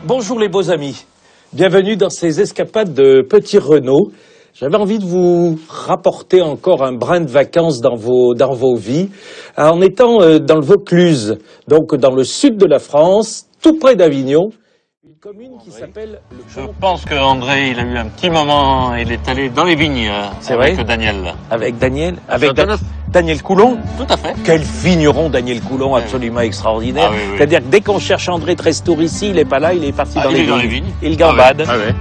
Bonjour les beaux amis, bienvenue dans ces escapades de Petit Renaud. J'avais envie de vous rapporter encore un brin de vacances dans vos vies, en étant dans le Vaucluse, donc dans le sud de la France, tout près d'Avignon, une commune qui s'appelle... Je pense qu'André, il a eu un petit moment, il est allé dans les vignes avec Daniel. Avec Daniel, Daniel Coulon. Tout à fait. Quel vigneron Daniel Coulon, absolument extraordinaire. Ah, oui. C'est-à-dire que dès qu'on cherche André Trestour ici, il n'est pas là, il est parti dans les vignes. Il gambade. Ah, oui.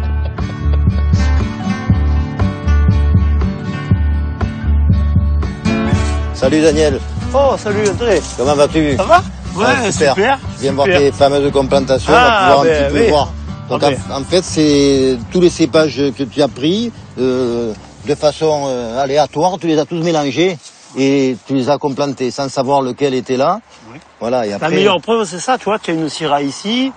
Salut Daniel. Oh, salut André. Comment vas-tu? Ça va? Ouais, super. Je viens voir tes fameuses complantations, on va pouvoir un petit peu voir. Donc en fait, c'est tous les cépages que tu as pris de façon aléatoire, tu les as tous mélangés et tu les as complantés sans savoir lequel était là. Oui. Voilà, et après... La meilleure preuve, c'est ça, tu vois, tu as une Syrah ici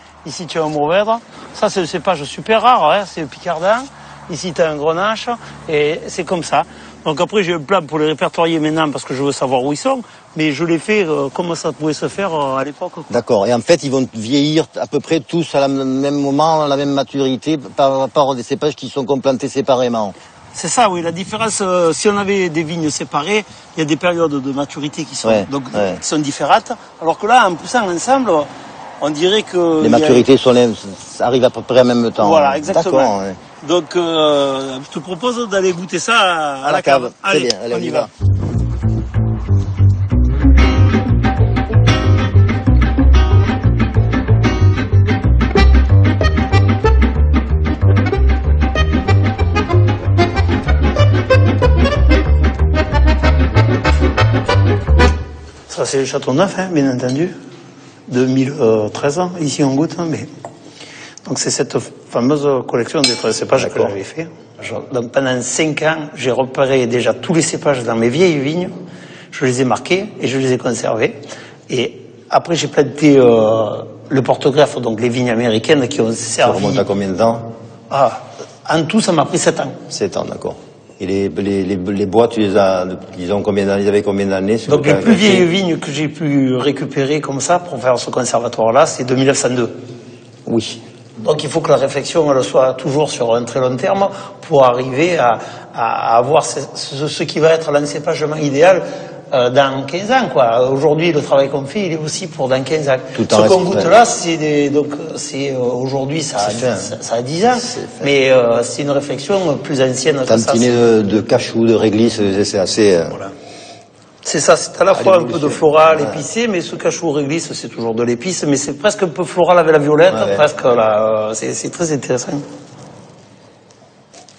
tu as un Mourvèdre. Ça, c'est le cépage super rare, hein, c'est le Picardin. Ici, tu as un Grenache et c'est comme ça. Donc après, j'ai un plan pour les répertorier maintenant parce que je veux savoir où ils sont, mais je l'ai fait comme ça pouvait se faire à l'époque. D'accord, et en fait, ils vont vieillir à peu près tous à la même moment, à la même maturité, par rapport à des cépages qui sont complantés séparément. C'est ça, oui. La différence, si on avait des vignes séparées, il y a des périodes de maturité qui sont, qui sont différentes, alors que là, en poussant ensemble, on dirait que... Les maturités arrivent à peu près en même temps. Voilà, exactement. D'accord, ouais. Donc, je te propose d'aller goûter ça à la cave. Allez, on y va. Ça, c'est le Château Neuf, hein, bien entendu. 2013, ici on goûte, hein, mais... Donc c'est cette fameuse collection des 13 cépages que j'avais fait. Donc pendant 5 ans, j'ai repéré déjà tous les cépages dans mes vieilles vignes. Je les ai marqués et je les ai conservés. Et après j'ai planté le porte-greffe, donc les vignes américaines qui ont servi... Ça remonte à combien de temps? En tout, ça m'a pris 7 ans. 7 ans, d'accord. Et les bois, tu les as, ils avaient combien d'années? Donc les plus vieilles vignes que j'ai pu récupérer comme ça pour faire ce conservatoire-là, c'est de 1902. Oui. Donc il faut que la réflexion elle soit toujours sur un très long terme pour arriver à avoir ce qui va être l'encépagement idéal dans 15 ans, quoi. Aujourd'hui, le travail qu'on fait, il est aussi pour dans 15 ans. Ce qu'on goûte là, aujourd'hui, ça a 10 ans, mais c'est une réflexion plus ancienne que ça. Tantinet de cachou, de réglisse, c'est assez... Voilà. C'est ça, c'est à la fois un peu de floral épicé, mais ce cachou réglisse, c'est toujours de l'épice, mais c'est presque un peu floral avec la violette, presque là, c'est très intéressant.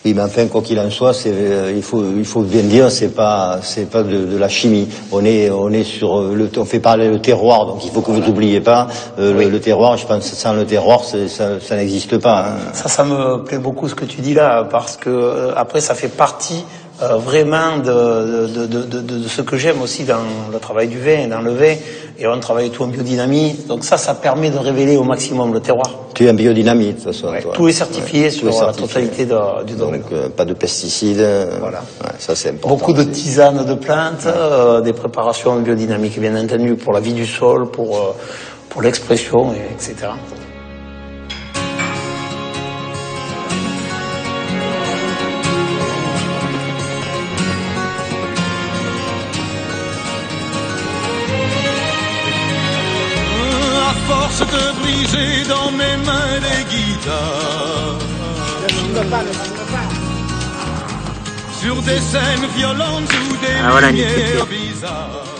Oui, mais enfin, quoi qu'il en soit, il faut bien dire, c'est pas de la chimie. On est sur on fait parler le terroir, donc il faut que vous n'oubliez pas le terroir. Je pense que sans le terroir, ça n'existe pas. Hein. Ça me plaît beaucoup ce que tu dis là, parce que après, ça fait partie vraiment de ce que j'aime aussi dans le travail du vin et dans le vin, et on travaille tout en biodynamie, donc ça permet de révéler au maximum le terroir. Tu es en biodynamie de toute façon, toi. Tout est certifié sur la totalité du domaine. Donc pas de pesticides, voilà. Ça c'est important. Beaucoup de tisanes de plantes, des préparations biodynamiques bien entendu pour la vie du sol, pour l'expression, etc. Force de briser dans mes mains les guitares. Sur des scènes violentes ou des lumières bizarres.